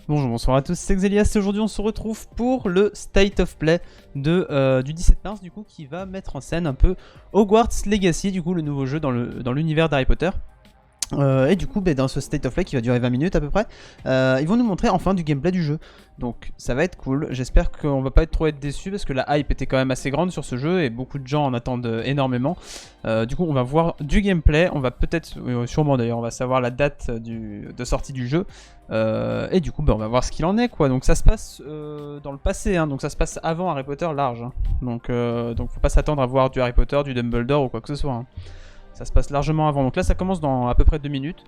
Bonjour, bonsoir à tous, c'est Xelias et aujourd'hui on se retrouve pour le State of Play du 17 mars du coup qui va mettre en scène un peu Hogwarts Legacy, du coup le nouveau jeu dans l'univers d'Harry Potter. Et du coup, dans ce State of Play qui va durer 20 minutes à peu près, ils vont nous montrer enfin du gameplay du jeu. Donc ça va être cool, j'espère qu'on va pas trop être déçus parce que la hype était quand même assez grande sur ce jeu et beaucoup de gens en attendent énormément. Du coup on va voir du gameplay, on va peut-être, sûrement d'ailleurs, on va savoir la date de sortie du jeu. Et du coup on va voir ce qu'il en est quoi. Donc ça se passe dans le passé, hein, donc ça se passe avant Harry Potter large. Hein. Donc faut pas s'attendre à voir du Harry Potter, du Dumbledore ou quoi que ce soit. Hein. Ça se passe largement avant. Donc là, ça commence dans à peu près 2 minutes.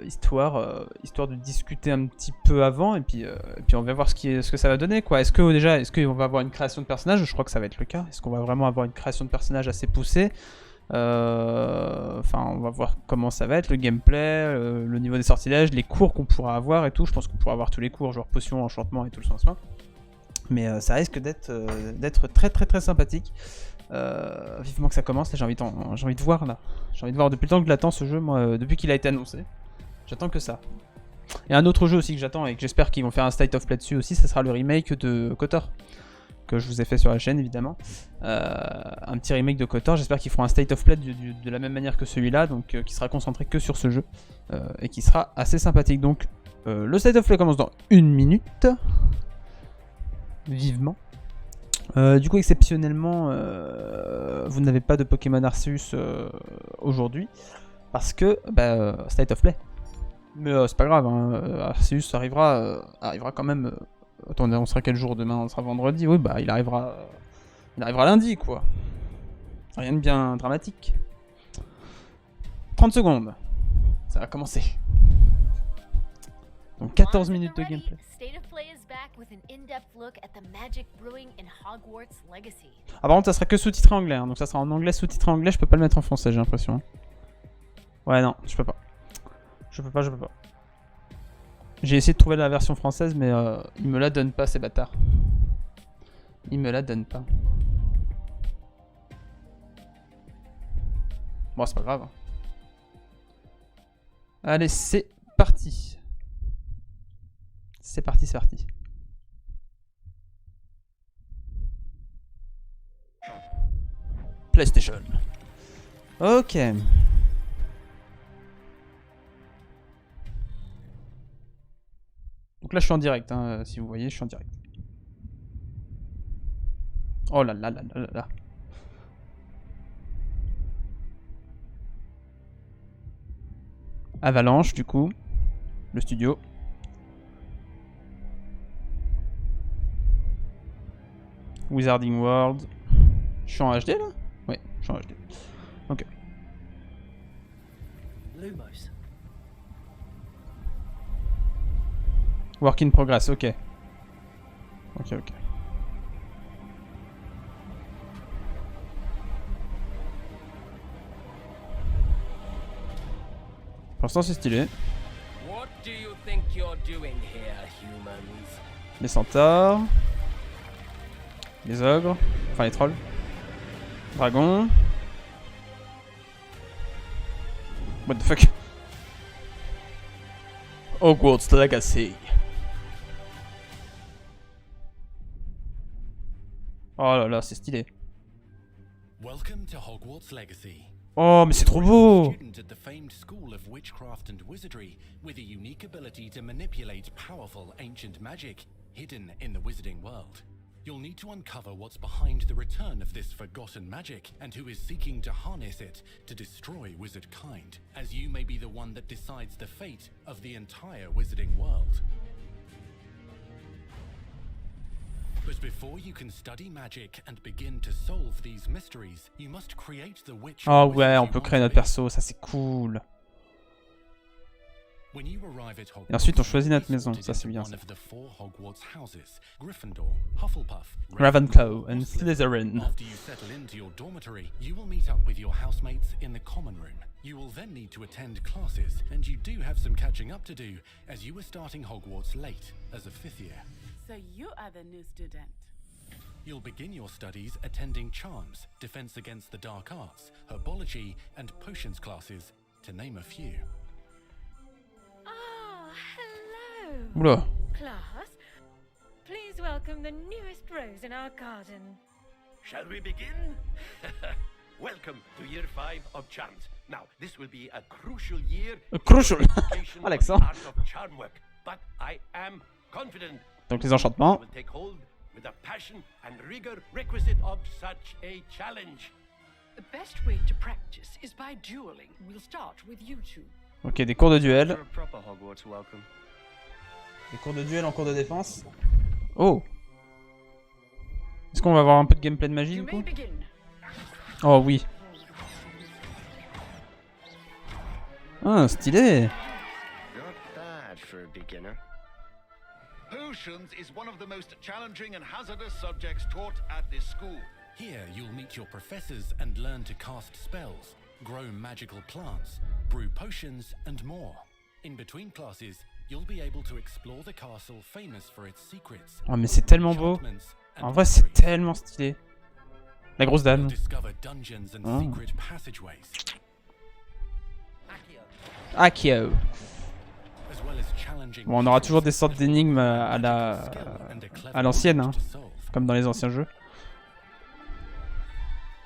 Histoire de discuter un petit peu avant. Et puis on va voir ce que ça va donner. Est-ce qu'on va avoir une création de personnage? Je crois que ça va être le cas. Est-ce qu'on va vraiment avoir une création de personnage assez poussée? Enfin, on va voir comment ça va être, le gameplay, le niveau des sortilèges, les cours qu'on pourra avoir et tout. Je pense qu'on pourra avoir tous les cours, genre potions, enchantement et tout le soin. Mais ça risque d'être très très très sympathique. Vivement que ça commence, là j'ai envie de voir là. J'ai envie de voir depuis le temps que je l'attends ce jeu, moi, depuis qu'il a été annoncé. J'attends que ça. Et un autre jeu aussi que j'attends et que j'espère qu'ils vont faire un State of Play dessus aussi, ça sera le remake de KOTOR. Que je vous ai fait sur la chaîne évidemment. Un petit remake de KOTOR, j'espère qu'ils feront un State of Play de la même manière que celui-là, donc qui sera concentré que sur ce jeu. Et qui sera assez sympathique. Donc le State of Play commence dans 1 minute. Vivement. Du coup, exceptionnellement, vous n'avez pas de Pokémon Arceus aujourd'hui, parce que State of Play. Mais c'est pas grave, hein, Arceus arrivera quand même. Attendez, on sera quel jour demain? On sera vendredi. Oui, il arrivera lundi, quoi. Rien de bien dramatique. 30 secondes. Ça va commencer. Donc 14 minutes de gameplay. Ah, par contre, ça sera que sous-titré anglais, hein, donc ça sera en anglais sous-titré anglais. Je peux pas le mettre en français, j'ai l'impression. Ouais, non, je peux pas. Je peux pas. J'ai essayé de trouver la version française, mais ils me la donnent pas, ces bâtards. Ils me la donnent pas. Bon, c'est pas grave. Allez, c'est parti. C'est parti. PlayStation. Ok. Donc là, je suis en direct, hein, si vous voyez, je suis en direct. Oh là là là là là. Avalanche, du coup. Le studio. Wizarding World. Je suis en HD là? Ouais, je suis en HD. Ok. Work in progress, ok. Ok. Pour l'instant, c'est stylé. Les centaures. Les ogres. Enfin, les trolls. Dragon. What the fuck? Hogwarts Legacy. Oh là là, c'est stylé. Welcome to Hogwarts Legacy. Oh, mais c'est trop beau! Student at the famed school of witchcraft and wizardry, with a unique ability to manipulate powerful ancient magic hidden in the wizarding world. You'll need to uncover what's behind the return of this forgotten magic and who is seeking to harness it to destroy wizard kind, as you may be the one that decides the fate of the entire wizarding world. But before you can study magic and begin to solve these mysteries, you must create the witch. Oh ouais, on peut créer notre perso, ça c'est cool. Et ensuite on choisit notre maison, ça c'est bien ça. Ravenclaw and Slytherin. After you settle into your dormitory, you will meet up with your housemates in the common room. You will then need to attend classes, and you do have some catching up to do, as you were starting Hogwarts late as a 5th year. So you are the new student. You'll begin your studies attending charms, defense against the dark arts, herbology, and potions classes, to name a few. Oh, hello. Oula. Class, please welcome the newest rose in our garden. Shall we begin? Welcome to year 5 of charms. Now, this will be a crucial year. Crucial. Education on Alexandre. the art of charm work, but I am confident Donc les enchantements. it will take hold with the passion and rigor requisite of such a challenge. The best way to practice is by dueling. We'll start with you two. Ok, des cours de duel. For a proper Hogwarts welcome. Des cours de duel en cours de défense. Oh. Est-ce qu'on va avoir un peu de gameplay de magie You du coup? may begin. Oh oui. Ah, stylé. Not bad for a beginner. Potions is one of the most challenging and hazardous subjects taught at this school. Here, you'll meet your professors and learn to cast spells, grow magical plants, brew potions, and more. In between classes, you'll be able to explore the castle famous for its secrets. Oh mais c'est tellement beau. enchantments, and En vrai c'est mysteries. tellement stylé. La grosse You'll dame. discover dungeons and Oh. secret passageways, Akio. as well as challenging Bon, on aura toujours des puzzles sortes that d'énigmes require à la magical skill and a clever à l'ancienne, hein, mind to solve. comme dans les anciens jeux.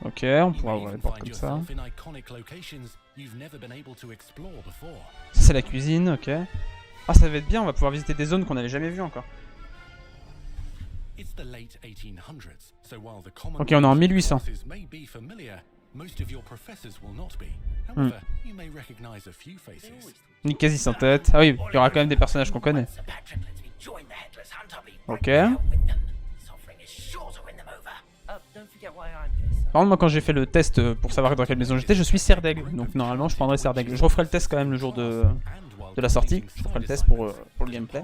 Ok, on You pourra may ouvrir les even portes find comme ça. yourself in iconic locations you've never been able to explore before. Ça c'est la cuisine, ok. Ah ça va être bien, on va pouvoir visiter des zones qu'on n'avait jamais vues encore. It's the late 1800s, so while the common Ok, on est en 1800. classes may be familiar, most of your professors will not be. However, you may recognize a few faces. Une quasi sans tête. Ah oui, il y aura quand même des personnages qu'on connaît. Ok. Par contre, moi quand j'ai fait le test pour savoir dans quelle maison j'étais, je suis serre d'aigle. Donc normalement je prendrai serre d'aigle. Je referai le test quand même le jour de la sortie. Je ferai le test pour le gameplay.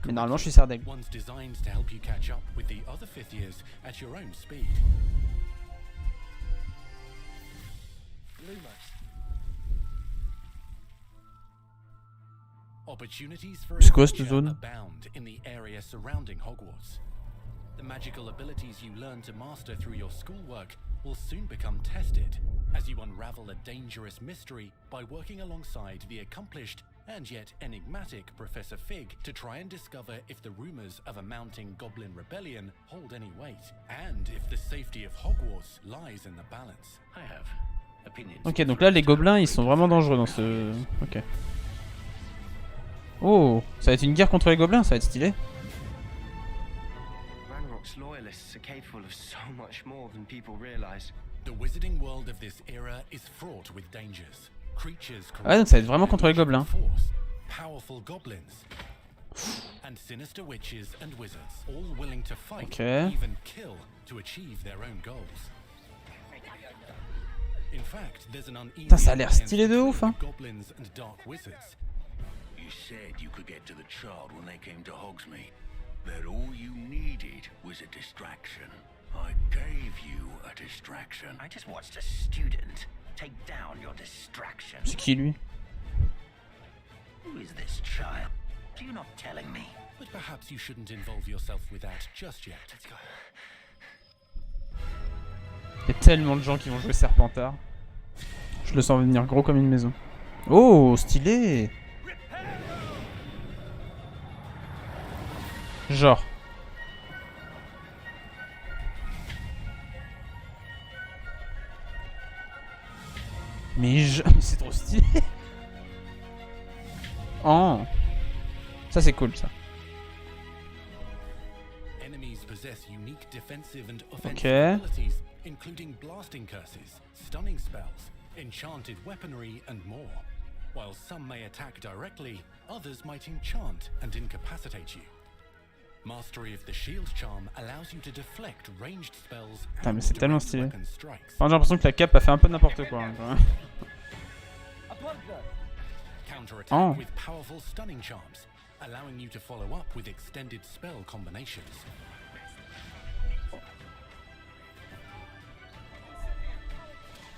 Mais normalement je suis serre d'aigle. One's designed to help you catch up with the other fifth years at your own speed. Opportunities for C'est quoi cette adventure zone? abound in the area surrounding Hogwarts. The magical abilities you learn to master through your schoolwork will soon become tested as you unravel a dangerous mystery by working alongside the accomplished and yet enigmatic Professor Fig to try and discover if the rumors of a mounting goblin rebellion hold any weight, and if the safety of Hogwarts lies in the balance. I have opinions. Ok, donc là les gobelins ils sont vraiment dangereux dans ce... Ok. Oh, ça va être une guerre contre les gobelins, ça va être stylé. Ranrock's loyalists are capable of so much more than people realize. The wizarding world of this era is fraught with dangers. Creatures Ah ouais, donc ça va être vraiment contre les gobelins. force, powerful goblins, and sinister witches and wizards, all willing to fight, Ok. even kill, to achieve their own goals. In fact, there's an uneasy Putain, ça a l'air alliance stylé de ouf, hein. between goblins and dark wizards. You said you could get to the child when they came to Hogsmeade. That all you needed was a distraction. I gave you a distraction. I just watched a student take down your distraction. C'est qui lui? Who is this child? Are you not telling me? But perhaps you shouldn't involve yourself with that just yet. Let's go. Il y a tellement de gens qui vont jouer Serpentard. Je le sens venir gros comme une maison. Oh, stylé! Genre. Mais c'est trop stylé! Oh! Ça c'est cool ça. Enemies possess unique defensive and offensive Okay. abilities, including blasting curses, stunning spells, enchanted weaponry, and more. While some may attack directly, others might enchant and incapacitate you. Mastery of the shield charm allows you to deflect ranged spells Putain, mais and c'est tellement direct stylé. weapon strikes. Enfin, j'ai l'impression que la cape a fait un peu n'importe quoi, hein, quand même. Counterattack Oh. with powerful stunning charms, allowing you to follow up with extended spell combinations.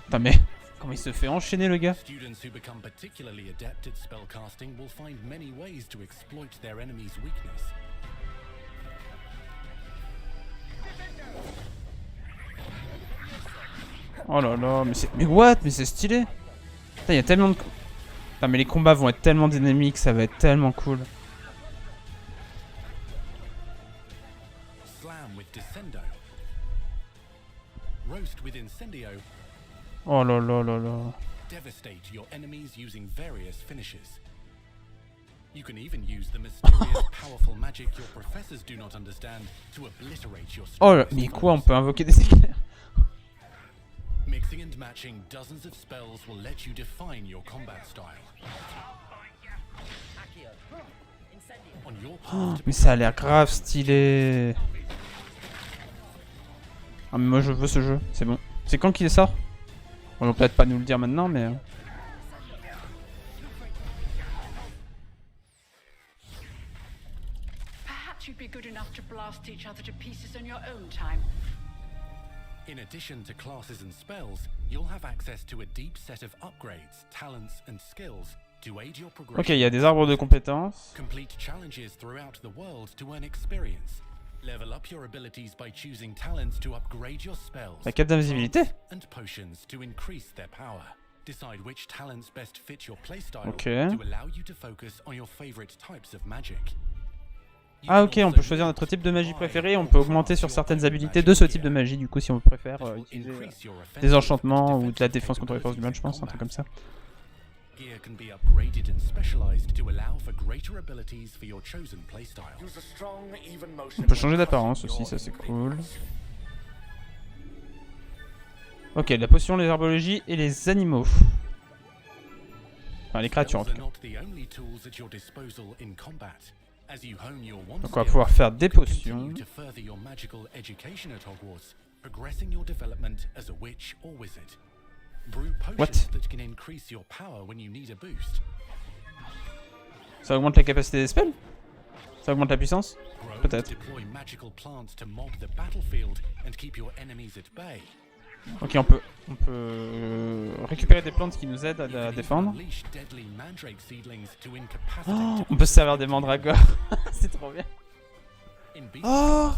Putain, mais comment il se fait enchaîner le gars? Students who become particularly adept at spellcasting will find many ways to exploit their enemy's weakness. Oh là là, mais c'est... Mais what? Mais c'est stylé! Putain, il y a tellement de... Putain, mais les combats vont être tellement dynamiques, ça va être tellement cool. Slam with Descendo. Roast with Incendio. Oh là là là là. Devastate your enemies using various finishes. You can even use the mysterious, powerful magic your professors do not understand to obliterate your Oh là, strongest mais quoi, on foes. peut invoquer des éclairs? Mixing and matching dozens of spells will let you define your combat style. On your path to Mais ça a l'air grave stylé. Ah mais moi je veux ce jeu, c'est bon. C'est quand qu'il sort? On va peut-être pas nous le dire maintenant mais... Perhaps you'd be good enough to blast each other to pieces on your own time. In addition to classes and spells, you'll have access to a deep set of upgrades, talents, and skills to aid your progression. Ok, il y a des arbres de compétences. Complete challenges throughout the world to earn experience. Level up your abilities by choosing talents to upgrade your spells. La cape d'invisibilité. And potions to increase their power. Decide which talents best fit your playstyle Ok. to allow you to focus on your favorite types of magic. Ah ok, on peut choisir notre type de magie préféré, on peut augmenter sur certaines habilités de ce type de magie, du coup si on préfère utiliser des enchantements ou de la défense contre les forces du mal, je pense, un truc comme ça. Gear can be upgraded and specialized to allow for greater abilities for your chosen playstyle. On peut changer d'apparence aussi, ça c'est cool. Ok, la potion, les herbologies et les animaux. Enfin, les créatures en tout cas. Donc on va pouvoir faire des potions. What? Ça augmente la capacité des spells? Ça augmente la puissance? Peut-être. Ok, on peut récupérer des plantes qui nous aident à défendre. Oh, on peut se servir des mandragores. C'est trop bien. Oh,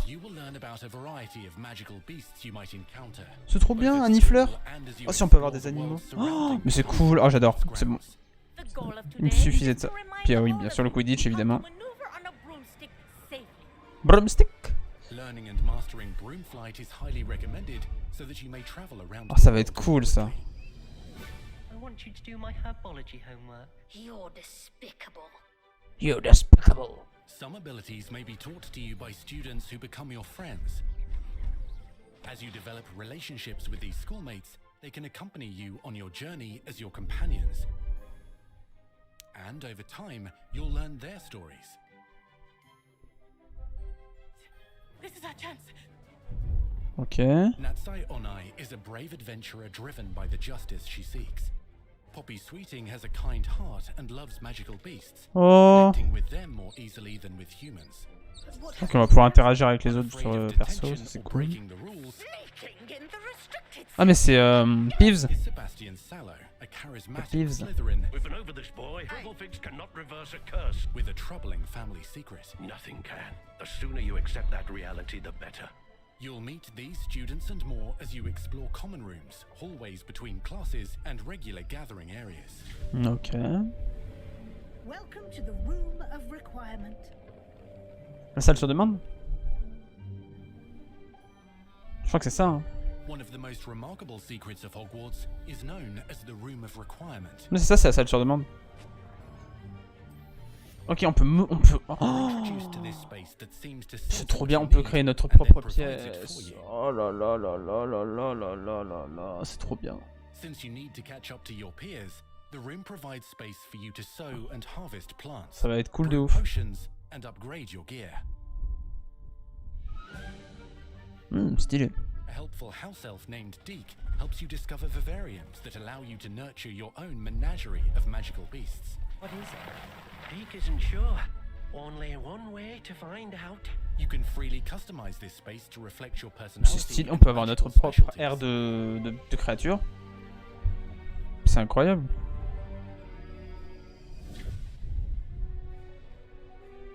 c'est trop bien, un nifleur. Oh, si on peut avoir des animaux. Oh, mais c'est cool. Oh, j'adore. C'est bon. Il me suffisait de ça. Puis oui, bien sûr le Quidditch évidemment. Broomstick. Oh, ça va être cool ça. You're despicable. Some abilities may be taught to you by students who become your friends. As you develop relationships with these schoolmates, they can accompany you on your journey as your companions. And over time, you'll learn their stories. This is our chance. Ok. Natsai Onai is a brave adventurer driven by the justice she seeks. Poppy Sweeting has a kind heart and loves magical beasts, connecting with them more easily than with humans. Ok, on va pouvoir interagir avec les autres sur perso, ça c'est cool. Ah mais c'est Peeves. Sebastian Sallow, a charismatic Peeves. Slytherin We've been over this, boy. Doublefix cannot reverse a curse. with a troubling family secret. Nothing can. The sooner you accept that reality, the better. You'll meet these students and more as you explore common rooms, hallways between classes, and regular gathering areas. Ok. Welcome to the room of requirement. La salle sur demande? Je crois que c'est ça. Hein. One of the most remarkable secrets of Hogwarts is known as the Room of Requirement. Mais c'est ça, c'est la salle sur demande. Ok, on peut... Oh, c'est trop bien, on peut créer notre propre pièce. Oh là là là là là là là là là là, c'est trop bien. Since you need to catch up to your peers, the room provides space for you to sow and harvest plants. Ça va être cool de brew ouf. Potions and upgrade your gear. Stylé. A helpful house elf named Deke helps you discover vivariums that allow you to nurture your own menagerie of magical beasts. What is it? Deke isn't sure. Only one way to find out. You can freely customize this space to reflect your C'est personality. stylé, on and peut avoir notre magical propre specialties. aire de créature. C'est incroyable.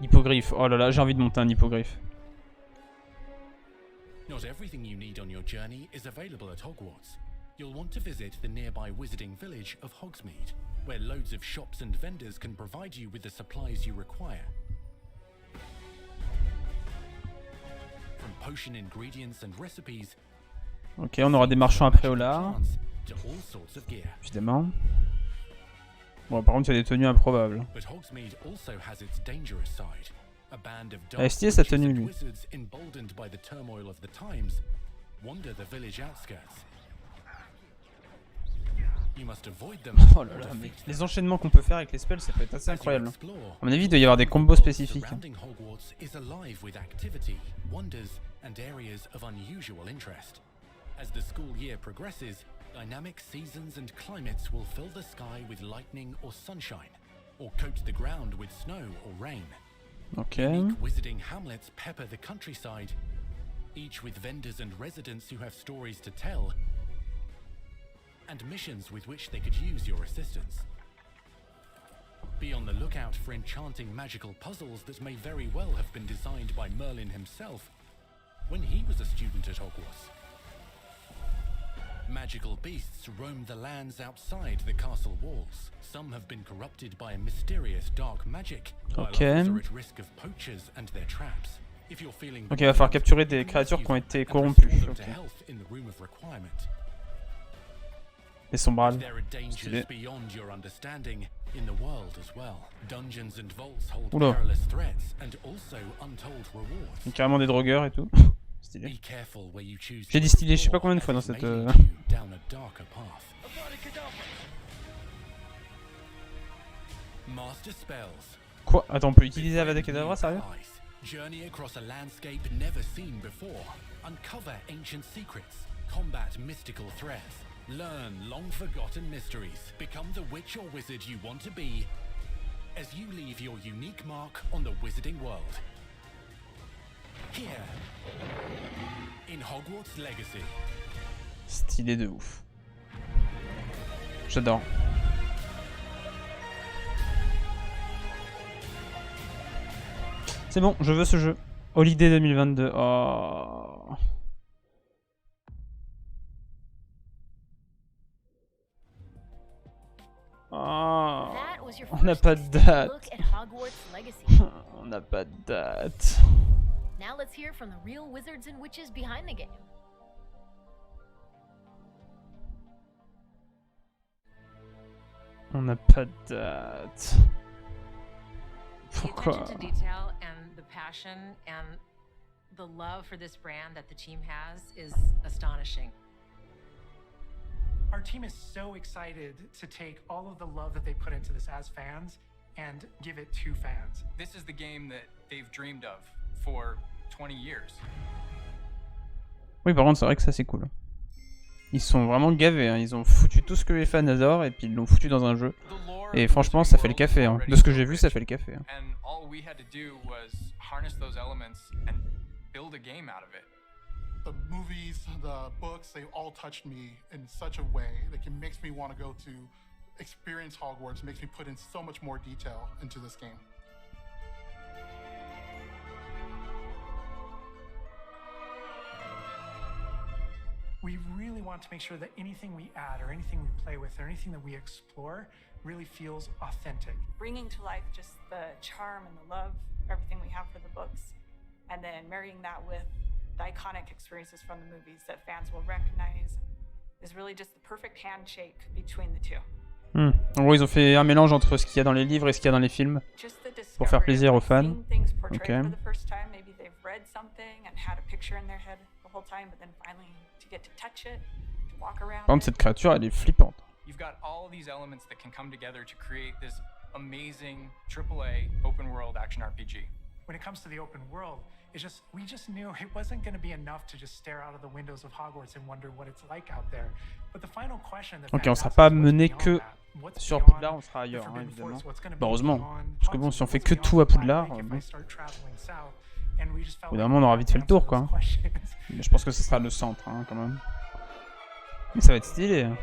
Hippogriffe, oh là là, j'ai envie de monter un hippogriffe. Not everything you need on your journey is available at Hogwarts. You'll want to visit the nearby wizarding village of Hogsmeade, where loads of shops and vendors can provide you with the supplies you require. From potion ingredients and recipes. Ok, on aura des marchands après au lard. Évidemment. Bon, par contre, il y a des tenues improbables. Elle est stylée sa tenue, lui. Oh là là, mais les enchaînements qu'on peut faire avec les spells, ça peut être assez incroyable. À mon avis, il doit y avoir des combos spécifiques. As the school year progresses, dynamic seasons and climates will fill the sky with lightning or sunshine, or coat the ground with snow or rain. Okay. Unique wizarding hamlets pepper the countryside, each with vendors and residents who have stories to tell, and missions with which they could use your assistance. Be on the lookout for enchanting magical puzzles that may very well have been designed by Merlin himself when he was a student at Hogwarts. Magical beasts roam the lands outside the castle walls. Some have been corrupted by a mysterious dark magic, while others are at risk of poachers and their traps. If you're feeling ok, il va falloir capturer des créatures qui ont été corrompues. Okay. Et sombral. Stylé. Oula. Il y a carrément des drogueurs et tout. Stylé. J'ai dit stylé je sais pas combien de fois dans cette... Quoi? Attends, on peut utiliser Avada Kedavra, sérieux? Journey across a landscape never seen before. Uncover ancient secrets. Combat mystical threats. Learn long-forgotten mysteries. Become the witch or wizard you want to be as you leave your unique mark on the wizarding world. Here, in Hogwarts Legacy. Stylé de ouf. J'adore. C'est bon, je veux ce jeu. Holiday 2022. Oh. Oh. On n'a pas de date. On n'a pas de date. Now let's hear from the real wizards and witches behind the game. On n'a pas de date. Pourquoi? The attention to detail and the passion and the love for this brand that the team has is astonishing. Our team is so excited to take all of the love that they put into this as fans and give it to fans. This is the game that they've dreamed of for 20 years. Oui, par contre, c'est vrai que ça c'est cool. Ils sont vraiment gavés, hein. Ils ont foutu tout ce que les fans adorent et puis ils l'ont foutu dans un jeu. Et franchement, ça fait le café, hein. De ce que j'ai vu, ça fait le café. Hein. And all we had to do was harness those elements and build a game out of it. The movies, the books, they all touched me in such a way that it makes me want to go to experience Hogwarts, makes me put in so much more detail into this game. We really want to make sure that anything we add or anything we play with or anything that we explore really feels authentic. Bringing to life just the charm and the love, everything we have for the books, and then marrying that with the iconic experiences from the movies that fans will recognize is really just the perfect handshake between the two. En gros, ils ont fait un mélange entre ce qu'il y a dans les livres et ce qu'il y a dans les films pour faire plaisir aux fans. Ok. Par contre, cette créature, elle est flippante. You've got all these elements that can come together to create this amazing AAA open world action RPG. When it comes to the open world, we just knew it wasn't going to be enough to just stare out of the windows of Hogwarts and wonder what it's like out there. But the final question that ok, on sera pas mené que sur Poudlard, on sera ailleurs, hein, évidemment. Bah, heureusement, parce que bon, si on fait que tout à Poudlard, bon, au bout d'un moment, on aura vite fait le tour, quoi. Hein. Mais je pense que ce sera le centre, hein, quand même. Mais ça va être stylé. Hein.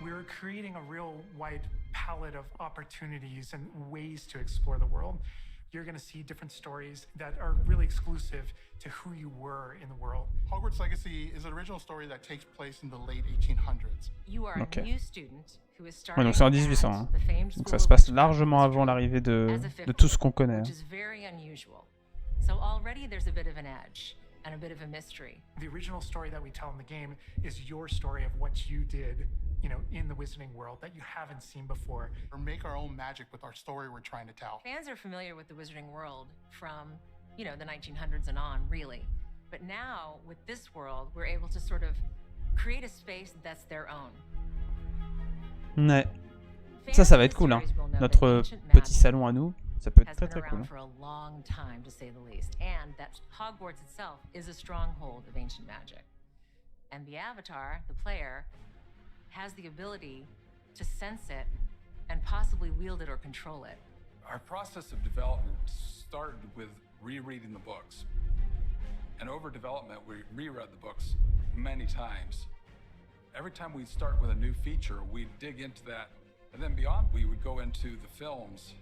We're creating a real wide palette of opportunities and ways to explore the world. You're going to see different stories that are really exclusive to who you were in the world. Hogwarts Legacy is an original story that takes place in the late 1800s. You are okay. a new student who is Ouais, donc c'est en 1800. Hein. Donc ça se passe largement avant l'arrivée de tout ce qu'on connaît. Hein. So already there's a bit of an edge and a bit of a mystery. The original story that we tell in the game is your story of what you did, you know, in the Wizarding World that you haven't seen before. Or make our own magic with our story we're trying to tell. Fans are familiar with the Wizarding World from, you know, the 1900s and on, really. But now, with this world, we're able to sort of create a space that's their own. Ouais. Ça va être cool, hein. Notre petit salon à nous, ça peut être très très cool. For a long time, to say the least, and that Hogwarts itself is a stronghold of ancient magic. And the Avatar, the player, has the ability to sense it and possibly wield it or control it. Our process of development started with rereading the books. And over development, we reread the books many times. Every time we'd start with a new feature, we'd dig into that. And then beyond, we would go into the films.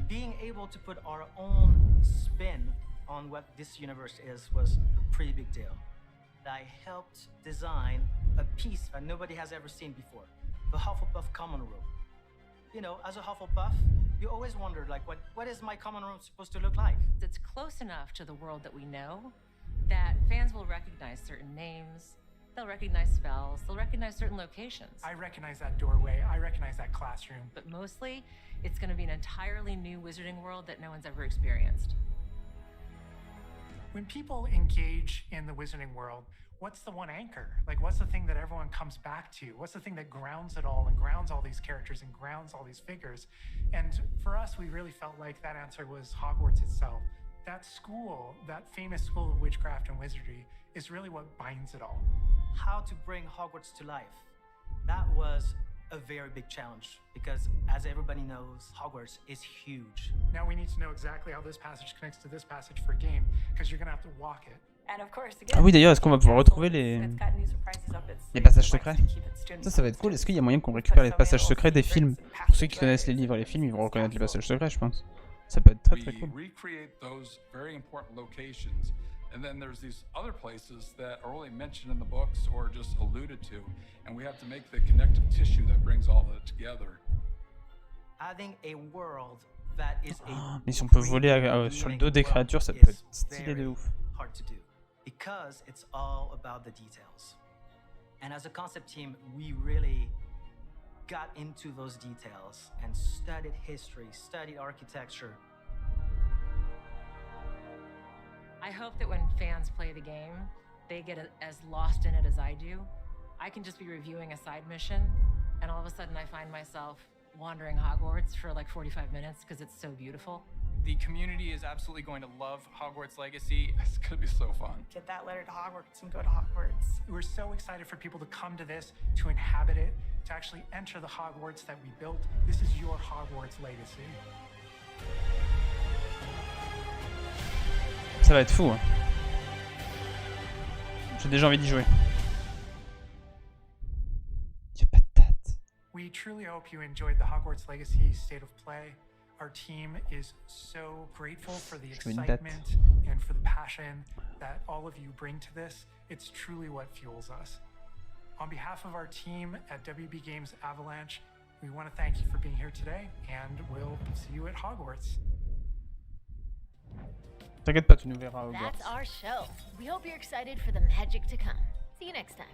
Being able to put our own spin on what this universe is was a pretty big deal. I helped design a piece that nobody has ever seen before, the Hufflepuff common room. You know, as a Hufflepuff, you always wondered, like, what is my common room supposed to look like? It's close enough to the world that we know that fans will recognize certain names, they'll recognize spells, they'll recognize certain locations. I recognize that doorway, I recognize that classroom. But mostly, it's going to be an entirely new wizarding world that no one's ever experienced. When people engage in the Wizarding World, what's the one anchor? Like, what's the thing that everyone comes back to? What's the thing that grounds it all and grounds all these characters and grounds all these figures? And for us, we really felt like that answer was Hogwarts itself. That school, that famous school of witchcraft and wizardry, is really what binds it all. How to bring Hogwarts to life. That was a very big challenge because, as everybody knows, Hogwarts is huge. Now we need to know exactly how this passage connects to this passage for a game because you're going to have to walk it. Ah oui, d'ailleurs, est-ce qu'on va pouvoir retrouver les passages secrets? Ça va être cool. Est-ce qu'il y a moyen qu'on récupère les passages secrets des films? Pour ceux qui connaissent les livres et les films, ils vont reconnaître les passages secrets, je pense. Ça peut être très très cool. And then there's these other places that are only mentioned in the books or just alluded to, and we have to make the connective tissue that brings all that together. Adding a world that is mais si on peut voler sur le dos des créatures, ça peut être stylé de ouf. Hard to do because it's all about the details. And as a concept team, we really got into those details and studied history, studied architecture. I hope that when fans play the game, they get as lost in it as I do. I can just be reviewing a side mission, and all of a sudden I find myself wandering Hogwarts for like 45 minutes because it's so beautiful. The community is absolutely going to love Hogwarts Legacy. It's going to be so fun. Get that letter to Hogwarts and go to Hogwarts. We're so excited for people to come to this, to inhabit it, to actually enter the Hogwarts that we built. This is your Hogwarts Legacy. Ça va être fou, hein. J'ai déjà envie d'y jouer. Y'a pas de date. We truly hope you enjoyed the Hogwarts Legacy State of Play. Our team is so grateful for the excitement and for the passion that all of you bring to this. It's truly what fuels us. On behalf of our team at WB Games Avalanche, we want to thank you for being here today, and we'll see you at Hogwarts. T'inquiète pas, tu nous verras au That's our show. We hope you're excited for the magic to come. See you next time.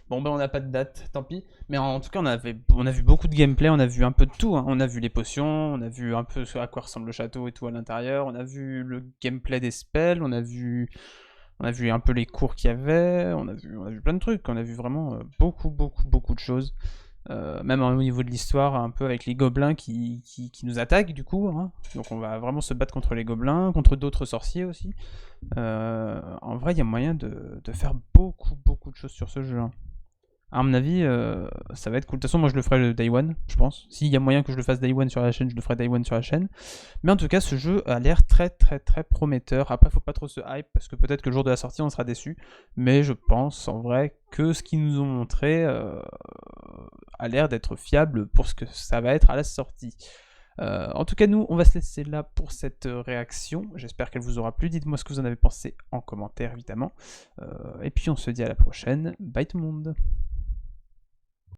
Bon ben on n'a pas de date, tant pis. Mais en tout cas on a vu beaucoup de gameplay, on a vu un peu de tout, hein. On a vu les potions, on a vu un peu à quoi ressemble le château et tout à l'intérieur, on a vu le gameplay des spells, on a vu un peu les cours qu'il y avait, on a vu plein de trucs, on a vu vraiment beaucoup de choses. Même au niveau de l'histoire, un peu avec les gobelins qui nous attaquent du coup, hein. Donc on va vraiment se battre contre les gobelins, contre d'autres sorciers aussi. En vrai il y a moyen de faire beaucoup de choses sur ce jeu, hein. À mon avis ça va être cool. De toute façon moi je le ferai Day One je pense. S'il y a moyen que je le fasse Day One sur la chaîne, je le ferai Day One sur la chaîne. Mais en tout cas ce jeu a l'air très prometteur. Après faut pas trop se hype parce que peut-être que le jour de la sortie on sera déçu. Mais je pense en vrai que ce qu'ils nous ont montré a l'air d'être fiable pour ce que ça va être à la sortie. En tout cas, nous, on va se laisser là pour cette réaction. J'espère qu'elle vous aura plu. Dites-moi ce que vous en avez pensé en commentaire, évidemment. Et puis, on se dit à la prochaine. Bye tout le monde.